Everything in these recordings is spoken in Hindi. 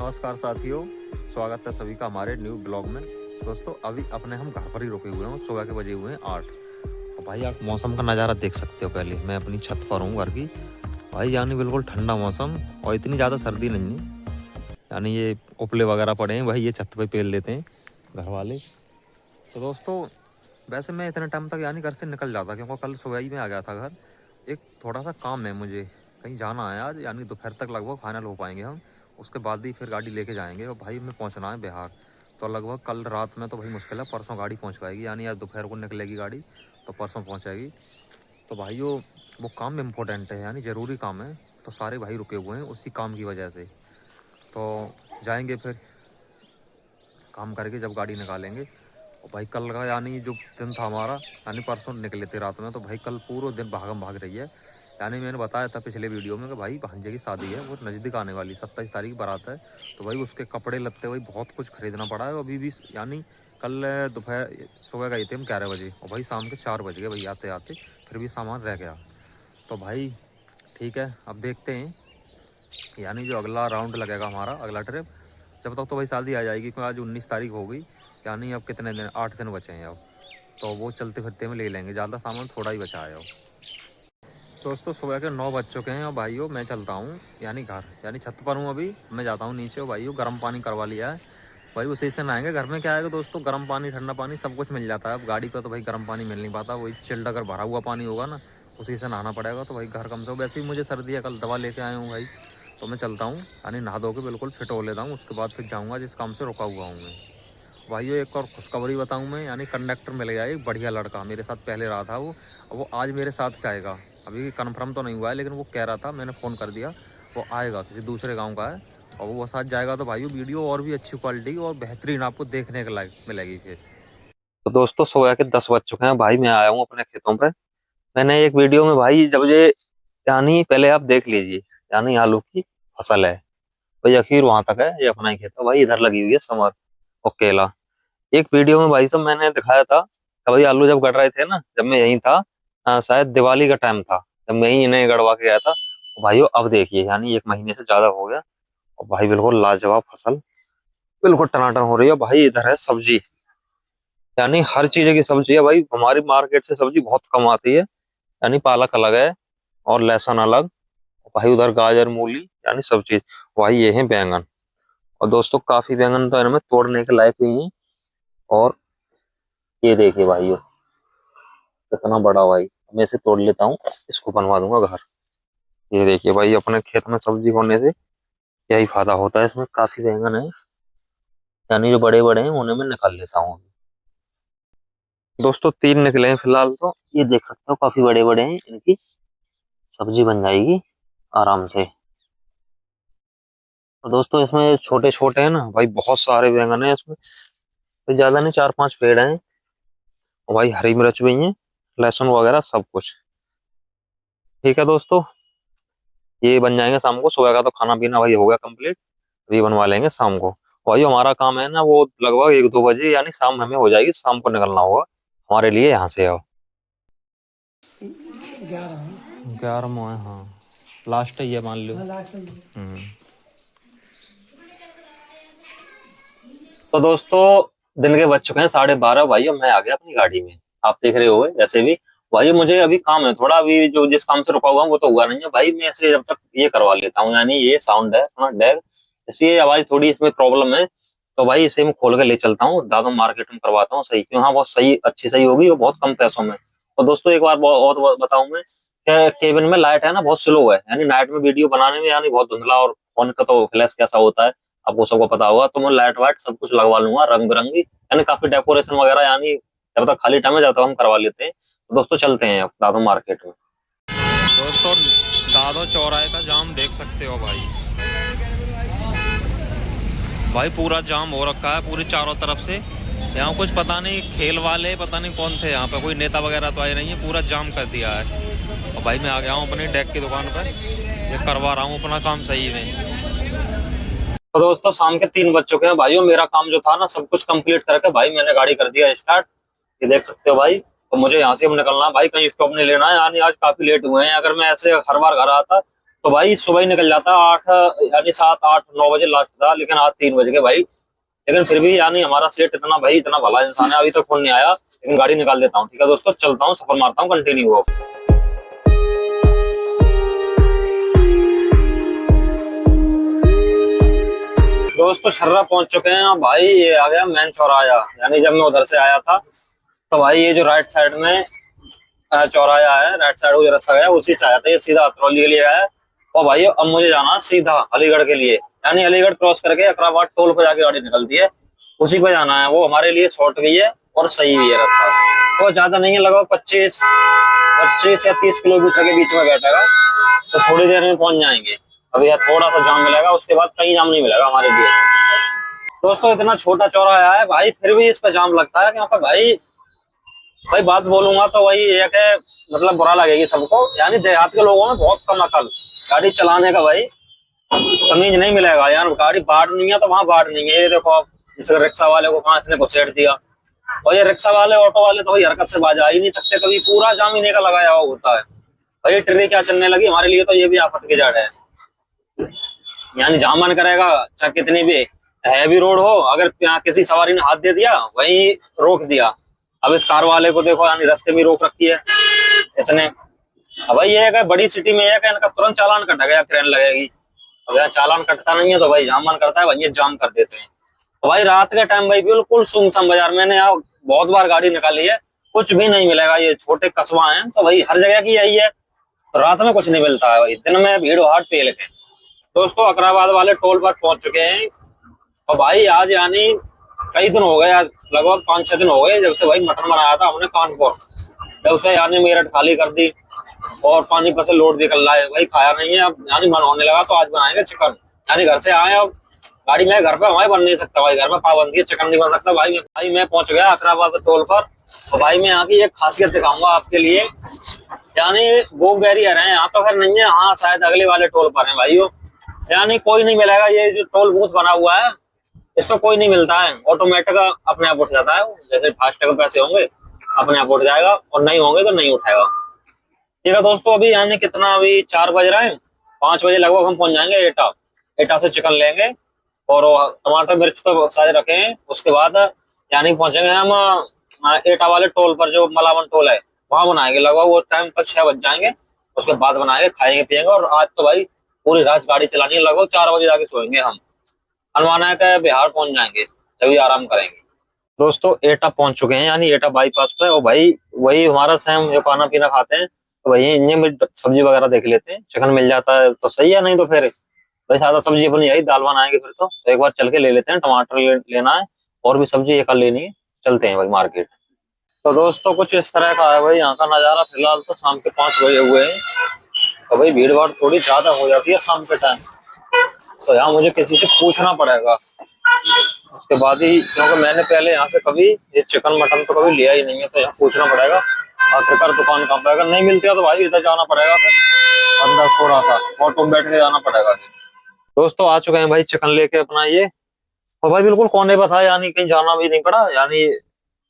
नमस्कार साथियों, स्वागत है सभी का हमारे न्यू ब्लॉग में। दोस्तों अभी अपने हम घर पर ही रुके हुए हैं, सुबह के बजे हुए हैं 8। और भाई आप मौसम का नज़ारा देख सकते हो। पहले मैं अपनी छत पर हूँ घर की। भाई यानी बिल्कुल ठंडा मौसम और इतनी ज़्यादा सर्दी नहीं है। यानी ये उपले वगैरह पड़े हैं भाई, ये छत पे पेल लेते हैं घर वाले। तो दोस्तों वैसे मैं इतने टाइम तक यानी घर से निकल जाता, क्योंकि कल सुबह ही में आ गया था घर। एक थोड़ा सा काम है मुझे, कहीं जाना है आज, यानी दोपहर तक लगभग फाइनल हो पाएंगे हम। उसके बाद ही फिर गाड़ी लेके जाएंगे। और भाई हमें पहुंचना है बिहार। तो लगभग कल रात में तो भाई मुश्किल है, परसों गाड़ी पहुंच पाएगी। यानी आज दोपहर को निकलेगी गाड़ी तो परसों पहुंचेगी। तो भाई वो काम इम्पोर्टेंट है, यानी ज़रूरी काम है। तो सारे भाई रुके हुए हैं उसी काम की वजह से। तो जाएंगे फिर काम करके जब गाड़ी निकालेंगे। और भाई कल का यानी जो दिन था हमारा, यानी परसों निकले थे रात में, तो भाई कल पूरा दिन भागम भाग रही है। यानी मैंने बताया था पिछले वीडियो में कि भाई भांजे की शादी है, वो नज़दीक आने वाली 27 तारीख बारात है। तो भाई उसके कपड़े लत्ते भाई बहुत कुछ खरीदना पड़ा है अभी भी। यानी कल दोपहर सुबह गए थे हम 11 बजे, और भाई शाम के 4 बज गए भाई आते आते, फिर भी सामान रह गया। तो भाई ठीक है, अब देखते हैं यानी जो अगला राउंड लगेगा हमारा, अगला ट्रिप, जब तक तो भाई शादी आ जाएगी, क्योंकि आज 19 तारीख हो गई। यानी अब कितने दिन, 8 दिन बचे हैं अब। तो वो चलते फिरते में ले लेंगे, ज़्यादा सामान थोड़ा ही बचा है अब। दोस्तों सुबह के 9 बज चुके हैं और भाइयों मैं चलता हूँ यानी घर, यानी छत पर हूँ अभी। मैं जाता हूँ नीचे और भाइयों गर्म पानी करवा लिया है भाई, उसी से नहाएंगे। घर में क्या है कि दोस्तों गर्म पानी ठंडा पानी सब कुछ मिल जाता है। अब गाड़ी पर तो भाई गर्म पानी मिल नहीं पाता, वही चिल्ड अगर भरा हुआ पानी होगा ना, उसी से नहाना पड़ेगा। तो भाई घर कम से, वैसे ही मुझे सर्दी है, कल दवा लेके आया हूँ भाई। तो मैं चलता हूँ यानी नहा धो के बिल्कुल फिट हो लेता हूँ, उसके बाद फिर जाऊँगा जिस काम से रुका हुआ हूँ मैं। भाइयों एक और खुशखबरी बताऊं मैं, यानी कंडक्टर मिल गया एक बढ़िया लड़का, मेरे साथ पहले रहा था वो आज मेरे साथ जाएगा। अभी कंफर्म तो नहीं हुआ है, लेकिन वो कह रहा था, मैंने फ़ोन कर दिया, वो आएगा, किसी दूसरे गांव का है। और वो साथ जाएगा तो भाइयों वीडियो और भी अच्छी क्वालिटी और बेहतरीन आपको देखने के लायक मिलेगी फिर। तो दोस्तों सुबह के 10 बज चुके हैं भाई, मैं आया हूँ अपने खेतों पे। मैंने एक वीडियो में भाई, जब ये यानी पहले आप देख लीजिए, यानी आलू की फसल है भाई, अखीर वहां तक है, ये अपना ही खेत है भाई, इधर लगी हुई है समर और केला। एक वीडियो में भाई साहब मैंने दिखाया था कि भाई आलू जब गड़ रहे थे ना, जब मैं यहीं था, शायद दिवाली का टाइम था, जब मैं ही इन्हें गड़वा के आया था। तो भाइयों अब देखिए, यानी 1 महीने से ज्यादा हो गया और भाई बिल्कुल लाजवाब फसल, बिल्कुल टनाटन हो रही है भाई। इधर है सब्जी, यानी हर चीज की सब्जी है भाई। हमारी मार्केट से सब्जी बहुत कम आती है, यानी पालक अलग है और लहसुन अलग। भाई उधर गाजर मूली, यानी सब चीज। भाई ये है बैंगन, और दोस्तों काफी बैंगन तो इनमें तोड़ने के लायक ही हैं। और ये देखिए भाई, कितना बड़ा भाई, मैं इसे तोड़ लेता हूँ, इसको बनवा दूंगा घर। ये देखिए भाई, अपने खेत में सब्जी होने से क्या ही फायदा होता है। इसमें काफी बैंगन है, यानी जो बड़े बड़े हैं उन्हें मैं निकाल लेता हूँ। दोस्तों 3 निकले हैं फिलहाल, तो ये देख सकते हो काफी बड़े बड़े हैं, इनकी सब्जी बन जाएगी आराम से। तो दोस्तों इसमें छोटे छोटे हैं ना भाई, बहुत सारे बैंगन है इसमें, तो ज्यादा नहीं, 4-5 पेड़ हैं। और भाई हरी मिर्च भी है, लहसुन वगैरह सब कुछ। ठीक है दोस्तों, ये बन जाएंगे शाम को। सुबह का तो खाना पीना भाई हो गया कंप्लीट, अभी बनवा लेंगे शाम को। वही हमारा काम है ना, वो लगभग 1-2 बजे, यानी शाम हमें हो जाएगी, शाम को निकलना होगा हमारे लिए यहाँ से। अब 11 में है, हाँ लास्ट ही है मान लो। तो दोस्तों दिन के बज चुके हैं 12:30 भाई, और मैं आ गया अपनी गाड़ी में। आप देख रहे हो जैसे भी भाई, मुझे अभी काम है थोड़ा, अभी जो जिस काम से रुका हुआ हूं, वो तो हुआ नहीं है भाई। मैं ऐसे जब तक ये करवा लेता हूँ, यानी ये साउंड है अपना डैग, इसलिए आवाज थोड़ी इसमें प्रॉब्लम है। तो भाई इसे मैं खोल के ले चलता हूँ, दादों मार्केट में करवाता हूँ सही, क्यों हाँ बहुत सही, अच्छी सही होगी और बहुत कम पैसों में। और दोस्तों एक बार और बताऊं मैं, केबिन में लाइट है ना बहुत स्लो है, यानी नाइट में वीडियो बनाने में यानी बहुत धुंधला, और फोन का तो फ्लैश कैसा होता है आपको सबको पता होगा। तो मैं लाइट वाइट सब कुछ लगवा लूंगा रंग बिरंगी, यानी काफी डेकोरेशन वगैरह, यानी जब तक खाली टाइम है जाता हम करवा लेते हैं। तो दोस्तों चलते हैं अब दादो मार्केट में। दोस्तों दादो चौराहे का जाम देख सकते हो भाई, भाई पूरा जाम हो रखा है पूरी चारों तरफ से। यहाँ कुछ पता नहीं खेल वाले, पता नहीं कौन थे यहाँ पे, कोई नेता वगैरह तो आए नहीं है, पूरा जाम कर दिया है। और भाई मैं आ गया हूँ अपनी डेक की दुकान पर, ये करवा रहा हूँ अपना काम सही में। तो दोस्तों शाम के 3 बज चुके हैं भाइयों, मेरा काम जो था ना सब कुछ कंप्लीट करके भाई मैंने गाड़ी कर दिया स्टार्ट, ये देख सकते हो भाई। तो मुझे यहाँ से अब निकलना है भाई, कहीं स्टॉप नहीं लेना है, यानी आज काफी लेट हुए हैं। अगर मैं ऐसे हर बार घर आता तो भाई सुबह ही निकल जाता 8 यानी 7 8 9 बजे लास्ट था, लेकिन आज 3 बज गए भाई। लेकिन फिर भी यानी हमारा सेठ इतना भाई इतना भला इंसान है, अभी तक फोन नहीं आया, लेकिन गाड़ी निकाल देता हूँ। ठीक है दोस्तों, चलता हूँ, सफर मारता हूँ कंटिन्यू हो। दोस्तों छर्रा पहुंच चुके हैं। अब भाई ये आ गया मेन चौराया, यानी जब मैं उधर से आया था तो भाई ये जो राइट साइड में चौराया है, राइट साइड को जो रास्ता गया उसी से आया था, ये सीधा अतरौली के लिए आया है। और भाई अब मुझे जाना है सीधा अलीगढ़ के लिए, यानी अलीगढ़ क्रॉस करके अकराबाद टोल पे जाके गाड़ी निकलती है, उसी पे जाना है। वो हमारे लिए शॉर्ट भी है और सही भी है रास्ता। वो ज्यादा नहीं है, लगभग 25 25 या 30 किलोमीटर के बीच में बैठेगा, तो थोड़ी देर में पहुंच जाएंगे। अभी यहाँ थोड़ा सा जाम मिलेगा, उसके बाद कहीं जाम नहीं मिलेगा हमारे लिए। दोस्तों इतना छोटा चौराहा है भाई, फिर भी इस पे जाम लगता है, क्योंकि भाई भाई बात बोलूंगा तो वही एक है, मतलब बुरा लगेगी सबको, यानी देहात के लोगों में बहुत कम अकल गाड़ी चलाने का भाई, तमीज नहीं मिलेगा यार। गाड़ी बाढ़ नहीं है तो वहां बाढ़ नहीं है, ये देखो आप, जैसे रिक्शा वाले को कहाँ इसने घुसेड़ दिया। और ये रिक्शा वाले ऑटो वाले तो भाई हरकत से बाज आ ही नहीं सकते, कभी पूरा जाम इन्हीं का लगाया हुआ होता है भाई। ट्रेन क्या चलने लगी हमारे लिए, तो ये भी आफत की जड़ है। यानी जहां मन करेगा, चाहे कितनी भी हैवी रोड हो, अगर यहाँ किसी सवारी ने हाथ दे दिया वही रोक दिया। अब इस कार वाले को देखो, यानी रास्ते में रोक रखी है इसने। अब भाई ये है कि बड़ी सिटी में है कि इनका तुरंत चालान कटा गया, क्रेन लगेगी। अब यार चालान कटता नहीं है तो भाई जहां मन करता है वही जाम कर देते हैं। तो भाई रात के टाइम भाई बिल्कुल सुनसान बाजार, मैंने यहाँ बहुत बार गाड़ी निकाली है, कुछ भी नहीं मिलेगा। ये छोटे कस्बा है तो भाई हर जगह की यही है, तो रात में कुछ नहीं मिलता है भाई, दिन में भीड़ भाड़ पेल के। दोस्तों अकराबाद वाले टोल पर पहुंच चुके हैं। और भाई आज यानी कई दिन हो गए, आज लगभग 5 6 दिन हो गए जब से भाई मटन बनाया था हमने कानपुर, जब से यानी मेरठ खाली कर दी और पानीपत से लोड निकल रहा है, भाई खाया नहीं है। अब यानी मन होने लगा तो आज बनाएंगे चिकन, यानी घर से आए। अब गाड़ी में घर पे हमारे बन नहीं सकता भाई, घर में पाबंदी है, चिकन नहीं बन सकता भाई। मैं पहुंच गया अकराबाद टोल पर। और भाई मैं यहाँ की एक खासियत दिखाऊंगा आपके लिए, यानी वो बैरियर है यहाँ तो खैर नहीं है, हाँ शायद अगले वाले टोल पर है भाइयों। यानी कोई नहीं मिलेगा, ये जो टोल बूथ बना हुआ है इस पर कोई नहीं मिलता है, ऑटोमेटिक अपने आप उठ जाता है। जैसे फास्टैग पैसे होंगे अपने आप उठ जाएगा, और नहीं होंगे तो नहीं उठाएगा। ठीक है दोस्तों, अभी यानी कितना, अभी 4 बज रहे हैं, 5 बजे लगभग हम पहुंच जाएंगे एटा। एटा से चिकन लेंगे और टमाटर मिर्च तो सारे रखे हैं, उसके बाद यानी पहुंचेंगे हम एटा वाले टोल पर, जो मलावन टोल है वहां बनाएंगे। लगभग वो टाइम तक 6 बज जाएंगे, उसके बाद बनाएंगे, खाएंगे पियेंगे। और आज तो भाई पूरी रात गाड़ी चलानी है, लगभग 4 बजे जाके सोएंगे हम। हनुमाना का बिहार पहुंच जाएंगे, तभी आराम करेंगे। दोस्तों एटा पहुंच चुके हैं, यानी एटा बाईपास पे। और भाई वही हमारा सेम जो खाना पीना खाते हैं, तो वही इन्हें में सब्जी वगैरह देख लेते हैं, चिकन मिल जाता है तो सही है, नहीं तो फिर भाई सादा सब्जी अपनी यही दाल बनाएंगे। फिर तो एक बार चल के ले लेते हैं, टमाटर लेना है और भी सब्जी एक लेनी है, चलते हैं भाई मार्केट। तो दोस्तों कुछ इस तरह का है भाई यहाँ का नजारा। फिलहाल तो शाम के 5 बजे हुए हैं, तो भाई भीड़ भाड़ थोड़ी ज्यादा हो जाती है शाम के टाइम, तो यहाँ मुझे किसी से पूछना पड़ेगा उसके बाद ही, क्योंकि मैंने पहले यहाँ से कभी ये चिकन मटन तो कभी लिया ही नहीं है, तो यहाँ पूछना पड़ेगा आखिरकार दुकान कहाँ पे। अगर नहीं मिलती है तो भाई इधर जाना पड़ेगा, फिर अंदर थोड़ा सा ऑटो में बैठ के जाना पड़ेगा। दोस्तों आ चुके हैं भाई चिकन लेके अपना ये, और भाई बिल्कुल कोने पर था, यानी कहीं जाना भी नहीं पड़ा। यानी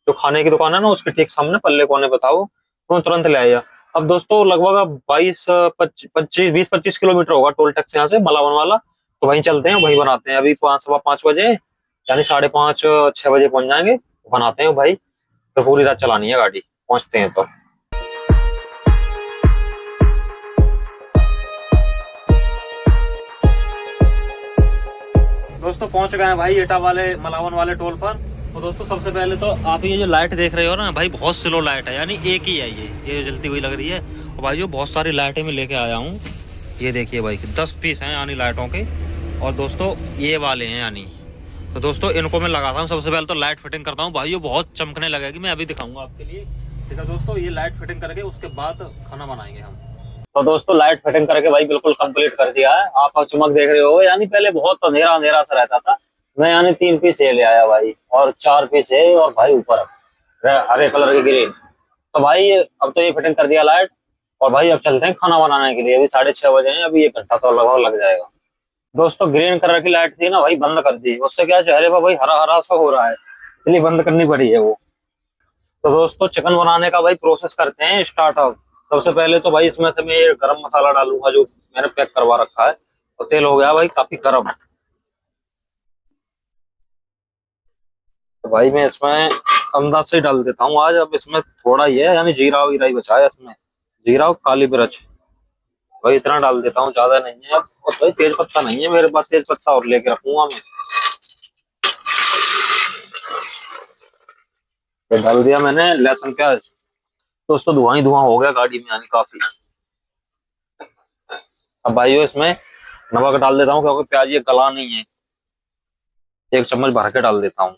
जो खाने की दुकान है ना उसके ठीक सामने पल्ले कोने पर था वो, तो तुरंत ले आया। अब दोस्तों लगभग अब 20 25 किलोमीटर होगा टोल टैक्स यहाँ से मलावन वाला, तो वहीं चलते हैं, वहीं बनाते हैं। अभी 5 सवा 5 बजे, यानी 5:30 6 बजे पहुंच जाएंगे, बनाते हैं भाई, तो पूरी रात चलानी है गाड़ी, पहुंचते हैं तो। दोस्तों पहुंच गए हैं भाई एटा वाले मलावन वाले टोल पर। तो दोस्तों सबसे पहले तो आप ये जो लाइट देख रहे हो ना भाई, बहुत स्लो लाइट है, यानी एक ही है ये जलती हुई लग रही है। और भाई जो बहुत सारी लाइटें मैं लेके आया हूँ, ये देखिए भाई 10 पीस हैं यानी लाइटों के। और दोस्तों ये वाले हैं यानी, तो दोस्तों इनको मैं लगाता हूँ। सबसे पहले तो लाइट फिटिंग करता हूँ भाई, ये बहुत चमकने लगेगी, मैं अभी दिखाऊंगा आपके लिए। ठीक है दोस्तों, ये लाइट फिटिंग करके उसके बाद खाना बनाएंगे हम। तो दोस्तों लाइट फिटिंग करके भाई बिल्कुल कंप्लीट कर दिया है, आप चमक देख रहे हो। यानी पहले बहुत अंधेरा अंधेरा सा रहता था, मैं यानी 3 पीस ये ले आया भाई, और 4 पीस है, और भाई ऊपर हरे कलर की ग्रीन। तो भाई अब तो ये फिटिंग कर दिया लाइट, और भाई अब चलते हैं खाना बनाने के लिए। अभी 6:30 बजे हैं, अभी 1 घंटा तो लगभग लग जाएगा। दोस्तों ग्रीन कलर की लाइट थी ना भाई, बंद कर दी, उससे क्या चेहरे पर भाई हरा हरा सा हो रहा है, इसलिए बंद करनी पड़ी है वो। तो दोस्तों चिकन बनाने का भाई प्रोसेस करते हैं स्टार्ट। अब सबसे पहले तो भाई इसमें से मैं ये गरम मसाला डालूंगा जो मैंने पैक करवा रखा है। और तेल हो गया भाई काफी गर्म। तो भाई मैं इसमें अंदाज से ही डाल देता हूँ आज। अब इसमें थोड़ा ही है, यानी जीरा वीरा ही बचा है इसमें। जीरा और काली मिर्च भाई इतना डाल देता हूँ, ज्यादा नहीं है। और भाई तेज पत्ता नहीं है मेरे पास, तेज पत्ता और लेके रखूंगा मैं। ये डाल दिया मैंने लहसुन प्याज। तो उसको धुआं ही धुआं हो गया गाड़ी में, यानी काफी। अब भाइयों इसमें नमक डाल देता हूँ, क्योंकि प्याज ये गला नहीं है। एक चम्मच भर के डाल देता हूँ।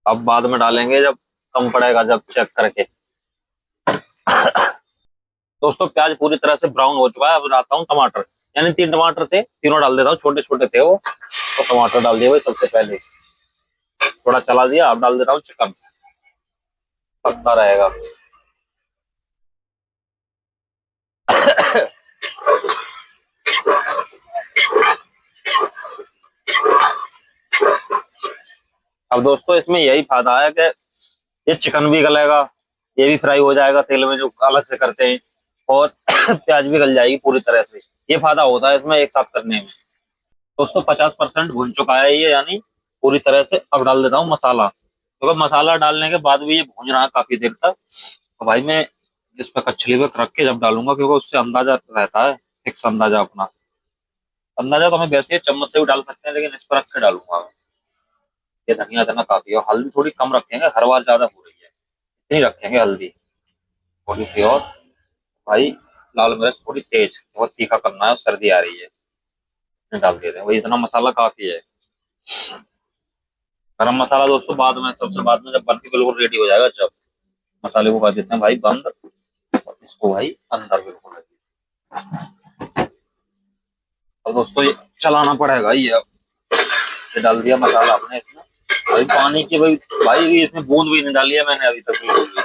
अब बाद में डालेंगे जब कम पड़ेगा, जब चेक करके। दोस्तों प्याज पूरी तरह से ब्राउन हो चुका है। अब डालता हूँ टमाटर। यानी 3 टमाटर थे, तीनों डाल देता हूँ, छोटे छोटे थे वो। तो टमाटर डाल दिए भाई सबसे पहले। थोड़ा चला दिया, अब डाल देता हूँ चिकन। पकता रहेगा। अब दोस्तों इसमें यही फायदा है कि ये चिकन भी गलेगा, ये भी फ्राई हो जाएगा तेल में जो अलग से करते हैं, और प्याज भी गल जाएगी पूरी तरह से। ये फायदा होता है इसमें एक साथ करने में। दोस्तों 50% भुन चुका है ये, यानी पूरी तरह से। अब डाल देता हूँ मसाला, क्योंकि मसाला डालने के बाद भी ये भून रहा है काफी देर तक। तो भाई मैं इस पर कच्छली पे रख के जब डालूंगा, क्योंकि उससे अंदाजा रहता है, फिक्स अंदाजा अपना। अंदाजा तो हमें वैसे ही चम्मच से भी डाल सकते हैं, लेकिन इस पर रख के डालूंगा मैं। ये धनिया देना काफी है, और हल्दी थोड़ी कम रखेंगे, हर बार ज्यादा हो रही है। इतनी रखेंगे हल्दी थोड़ी सी। और भाई लाल मिर्च थोड़ी तेज, बहुत तीखा करना है, सर्दी आ रही है। इसमें डाल देते हैं, वही इतना मसाला काफी है। गरम मसाला दोस्तों बाद में, सबसे बाद में, जब बन के बिल्कुल रेडी हो जाएगा, जब मसाले को कर देते हैं भाई बंद। और इसको भाई अंदर बिल्कुल लगे। अब दोस्तों ये चलाना पड़ेगा ये। अब ये डाल दिया मसाला आपने इसमें। अभी पानी की भाई, भाई इसमें बूंद भी नहीं डाली है मैंने अभी तक बिल्कुल भी।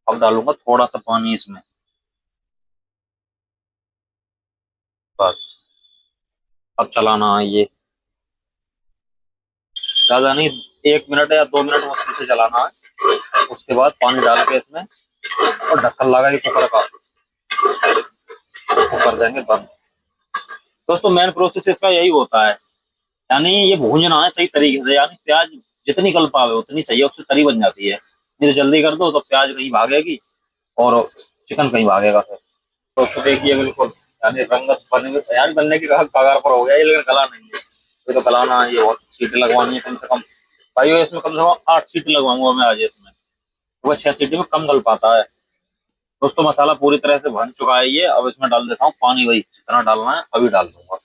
अब डालूंगा थोड़ा सा पानी इसमें, बस। अब चलाना है ये, ज्यादा नहीं, 1 मिनट या 2 मिनट मुश्किल से चलाना है। उसके बाद पानी डाल के इसमें, और ढक्कन लगा के कुकर का, वो कर देंगे बंद। दोस्तों मेन प्रोसेस इसका यही होता है, यानी ये भूनना है सही तरीके से। यानी प्याज जितनी गल पावे उतनी सही है, उससे तरी बन जाती है। नहीं तो जल्दी कर दो तो प्याज कहीं भागेगी, और चिकन कहीं भागेगा फिर। तो देखिए बिल्कुल, यानी रंगत बनने, यानी बनने की कगार पर हो गया ये, लेकिन गला नहीं है। ये तो गलाना है, ये और सीटी लगवानी है कम से कम। भाई इसमें कम से कम 8 सीटी लगवाऊंगा मैं आज इसमें। वो 6 सीटी में कम गल पाता है। दोस्तों मसाला पूरी तरह से भन चुका है ये। अब इसमें डाल देता हूँ पानी, वही जितना डालना है अभी डाल दूंगा।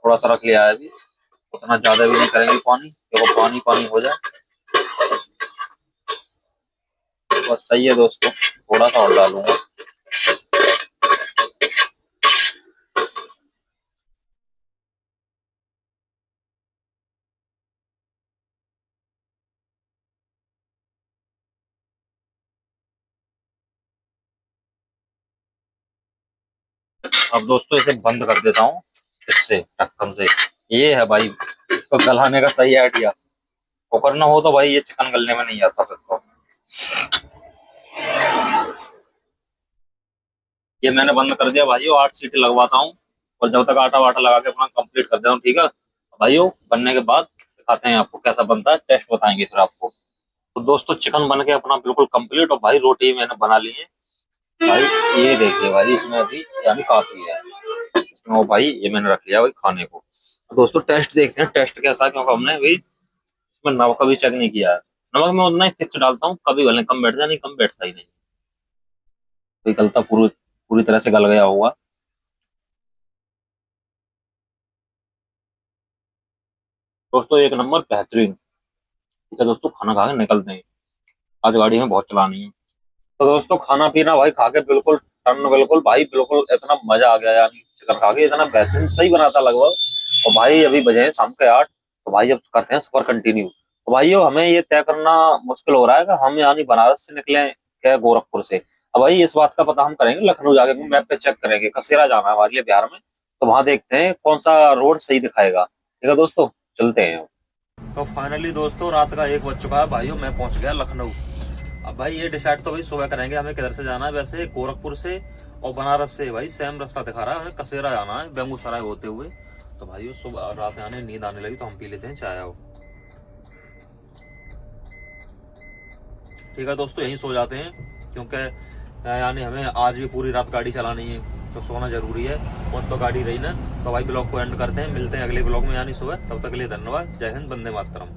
थोड़ा सा रख लिया है अभी, उतना ज्यादा भी नहीं करेंगे पानी, क्योंकि पानी पानी हो जाए। बस सही है दोस्तों, थोड़ा सा और डालूंगा। अब दोस्तों इसे बंद कर देता हूँ, इससे ढक्कन से। ये है भाई इसको गलाने का सही आइडिया। कुकर ना हो तो भाई ये चिकन गलने में नहीं आता फिर तो। ये मैंने बंद कर दिया भाइयों, 8 सीटी लगवाता हूँ। और जब तक आटा वाटा लगा के अपना कंप्लीट कर देता हूँ, ठीक है भाइयों। बनने के बाद दिखाते हैं आपको कैसा बनता है, टेस्ट बताएंगे फिर आपको। तो दोस्तों चिकन बन के अपना बिल्कुल कंप्लीट, और भाई रोटी मैंने बना ली है। भाई ये देखिए भाई, इसमें अभी यानी काफी है इसमें। वो भाई ये मैंने रख लिया भाई खाने को। तो दोस्तों टेस्ट देखते हैं, टेस्ट कैसा है, क्योंकि हमने भाई इसमें नमक का भी चेक नहीं किया है। नमक मैं उतना ही फिक्स डालता हूँ, कभी भले कम बैठ जाए, नहीं कम बैठता ही नहीं। कोई गलता पूरी पूरी तरह से गल गया होगा। दोस्तों एक नंबर बेहतरीन। ठीक है दोस्तों, खाना खा के निकलते हैं, आज गाड़ी में बहुत चलानी है। तो दोस्तों खाना पीना भाई खा के बिल्कुल टन, बिल्कुल भाई बिल्कुल इतना मजा आ गया, यानी चिकन खा के इतना बेहतरीन सही बनाता लगभग। और भाई अभी बजे हैं शाम के 8। तो भाई अब करते हैं सफर कंटिन्यू। तो भाइयों हमें ये तय करना मुश्किल हो रहा है कि हम यानी बनारस से निकले क्या गोरखपुर से। अब भाई इस बात का पता हम करेंगे लखनऊ जाके, मैप पे चेक करेंगे, कसेरा जाना है हमारे लिए बिहार में। तो वहां देखते हैं कौन सा रोड सही दिखाएगा। ठीक है दोस्तों, चलते हैं। तो फाइनली दोस्तों रात का 1 बज चुका है भाइयों, मैं पहुंच गया लखनऊ। अब भाई ये डिसाइड तो भाई सुबह करेंगे हमें किधर से जाना है। वैसे गोरखपुर से और बनारस से भाई सेम रास्ता दिखा रहा है, हमें कसेरा जाना है बेगूसराय होते हुए। तो भाई सुबह रात आने नींद आने लगी तो हम पी लेते हैं चाय। आओ ठीक है दोस्तों, यहीं सो जाते हैं क्योंकि यानी हमें आज भी पूरी रात गाड़ी चलानी है तो सोना जरूरी है। मस्त तो गाड़ी रही ना। तो भाई ब्लॉग को एंड करते हैं, मिलते हैं अगले ब्लॉग में यानी सुबह। तब तक के लिए धन्यवाद। जय हिंद, वंदे मातरम।